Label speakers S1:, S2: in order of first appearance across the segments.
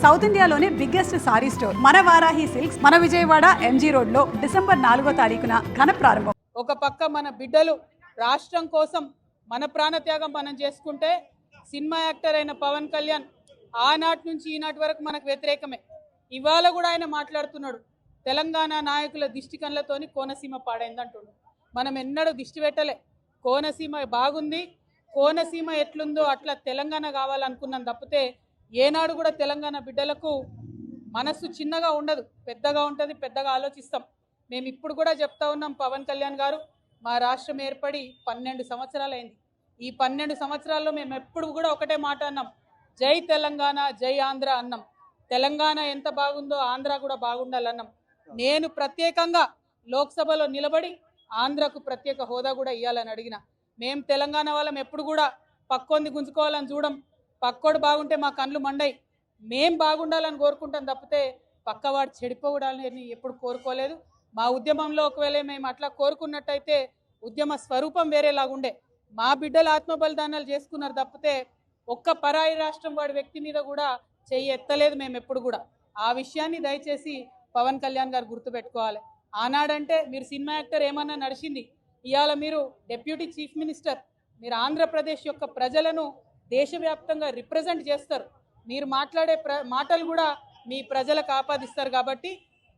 S1: South ఇండియాలోనే biggest sorry store మన Varahi silks మన విజయవాడ ఎంజీ రోడ్ లో డిసెంబర్ 4వ తారీఖున ఘన ప్రారంభం.
S2: ఒక పక్క మన బిడ్డలు రాష్ట్రం కోసం మన ప్రాణత్యాగం మనం చేసుకుంటే సినిమా యాక్టర్ అయిన పవన్ కళ్యాణ్ ఆనాటి నుంచి ఈనాటి వరకు మనకు వ్యతిరేకమే. ఇవాళ కూడా ఆయన మాట్లాడుతున్నాడు, తెలంగాణ నాయకుల దిష్టి కళ్ళతోని కోనసీమ పాడైంది అంటున్నాడు. మనం ఎన్నడూ దిష్టి పెట్టలే. కోనసీమ బాగుంది, కోనసీమ ఎట్లుందో అట్లా తెలంగాణ కావాలనుకున్నాం తప్పితే ఏనాడు కూడా తెలంగాణ బిడ్డలకు మనస్సు చిన్నగా ఉండదు, పెద్దగా ఉంటుంది, పెద్దగా ఆలోచిస్తాం. మేము ఇప్పుడు కూడా చెప్తా ఉన్నాం, పవన్ కళ్యాణ్ గారు మా రాష్ట్రం ఏర్పడి 12 సంవత్సరాలు అయింది. ఈ 12 సంవత్సరాల్లో మేము ఎప్పుడు కూడా ఒకటే మాట అన్నాం, జై తెలంగాణ జై ఆంధ్ర అన్నాం. తెలంగాణ ఎంత బాగుందో ఆంధ్ర కూడా బాగుండాలన్నాం. నేను ప్రత్యేకంగా లోక్సభలో నిలబడి ఆంధ్రకు ప్రత్యేక హోదా కూడా ఇవ్వాలని అడిగిన. మేము తెలంగాణ వాళ్ళం ఎప్పుడు కూడా పక్కోంది గుంజుకోవాలని చూడం. పక్కోడు బాగుంటే మా కళ్ళు మండయి. మేం బాగుండాలని కోరుకుంటాం తప్పితే పక్కవాడు చెడిపోవడాలని ఎప్పుడు కోరుకోలేదు. మా ఉద్యమంలో ఒకవేళ మేము అట్లా కోరుకున్నట్టయితే ఉద్యమ స్వరూపం వేరేలాగుండే. మా బిడ్డలు ఆత్మబలిదానాలు చేసుకున్నారు తప్పితే ఒక్క పరాయి రాష్ట్రం వాడి వ్యక్తి మీద కూడా చెయ్యి ఎత్తలేదు మేము ఎప్పుడు కూడా. ఆ విషయాన్ని దయచేసి పవన్ కళ్యాణ్ గారు గుర్తుపెట్టుకోవాలి. ఆనాడంటే మీరు సినిమా యాక్టర్ ఏమన్నా నడిచింది, ఇవాళ మీరు డిప్యూటీ చీఫ్ మినిస్టర్. మీరు ఆంధ్రప్రదేశ్ యొక్క ప్రజలను దేశవ్యాప్తంగా రిప్రజెంట్ చేస్తారు. మీరు మాట్లాడే మాటలు కూడా మీ ప్రజలకు ఆపాదిస్తారు. కాబట్టి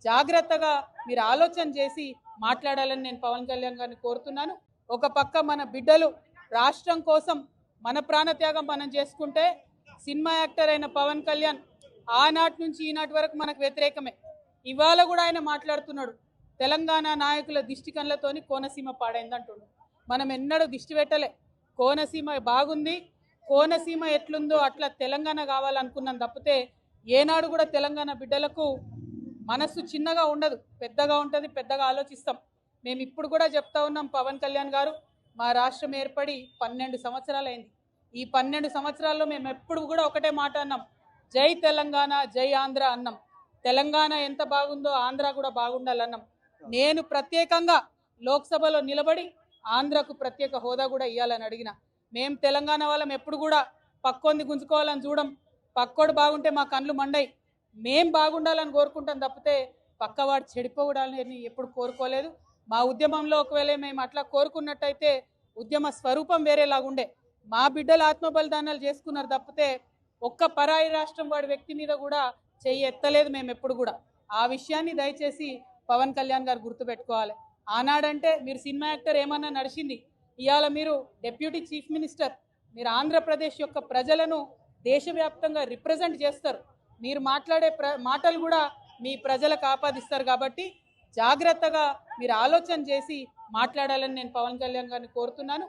S2: జాగ్రత్తగా మీరు ఆలోచన చేసి మాట్లాడాలని నేను పవన్ కళ్యాణ్ గారిని కోరుతున్నాను. ఒక పక్క మన బిడ్డలు రాష్ట్రం కోసం మన ప్రాణత్యాగం మనం చేసుకుంటే సినిమా యాక్టర్ అయిన పవన్ కళ్యాణ్ ఆనాటి నుంచి ఈనాటి వరకు మనకు వ్యతిరేకమే. ఇవాళ కూడా ఆయన మాట్లాడుతున్నాడు, తెలంగాణ నాయకుల దిష్టి కళ్ళతోని కోనసీమ పాడైంది అంటున్నాడు. మనం ఎన్నడూ దిష్టి పెట్టలే. కోనసీమ బాగుంది, కోనసీమ ఎట్లుందో అట్లా తెలంగాణ కావాలనుకున్నాం తప్పితే ఏనాడు కూడా తెలంగాణ బిడ్డలకు మనస్సు చిన్నగా ఉండదు, పెద్దగా ఉంటుంది, పెద్దగా ఆలోచిస్తాం. మేము ఇప్పుడు కూడా చెప్తా ఉన్నాం, పవన్ కళ్యాణ్ గారు మా రాష్ట్రం ఏర్పడి 12 సంవత్సరాలు అయింది. ఈ 12 సంవత్సరాల్లో మేము ఎప్పుడు కూడా ఒకటే మాట అన్నాం, జై తెలంగాణ జై ఆంధ్ర అన్నాం. తెలంగాణ ఎంత బాగుందో ఆంధ్ర కూడా బాగుండాలన్నాం. నేను ప్రత్యేకంగా లోక్సభలో నిలబడి ఆంధ్రకు ప్రత్యేక హోదా కూడా ఇవ్వాలని అడిగిన. మేము తెలంగాణ వాళ్ళం ఎప్పుడు కూడా పక్కోంది గుంజుకోవాలని చూడం. పక్కోడు బాగుంటే మా కళ్ళు మండయి. మేం బాగుండాలని కోరుకుంటాం తప్పితే పక్కవాడు చెడిపోవడాలని ఎప్పుడు కోరుకోలేదు. మా ఉద్యమంలో ఒకవేళ మేము అట్లా కోరుకున్నట్టయితే ఉద్యమ స్వరూపం వేరేలాగుండే. మా బిడ్డలు ఆత్మబలిదానాలు చేసుకున్నారు తప్పితే ఒక్క పరాయి రాష్ట్రం వాడి వ్యక్తి మీద కూడా చెయ్యి ఎత్తలేదు మేము ఎప్పుడు కూడా. ఆ విషయాన్ని దయచేసి పవన్ కళ్యాణ్ గారు గుర్తుపెట్టుకోవాలి. ఆనాడంటే మీరు సినిమా యాక్టర్ ఏమన్నా నడిచింది, ఇవాళ మీరు డిప్యూటీ చీఫ్ మినిస్టర్. మీరు ఆంధ్రప్రదేశ్ యొక్క ప్రజలను దేశవ్యాప్తంగా రిప్రజెంట్ చేస్తారు. మీరు మాట్లాడే మాటలు కూడా మీ ప్రజలకు ఆపాదిస్తారు. కాబట్టి జాగ్రత్తగా మీరు ఆలోచన చేసి మాట్లాడాలని నేను పవన్ కళ్యాణ్ గారిని కోరుతున్నాను.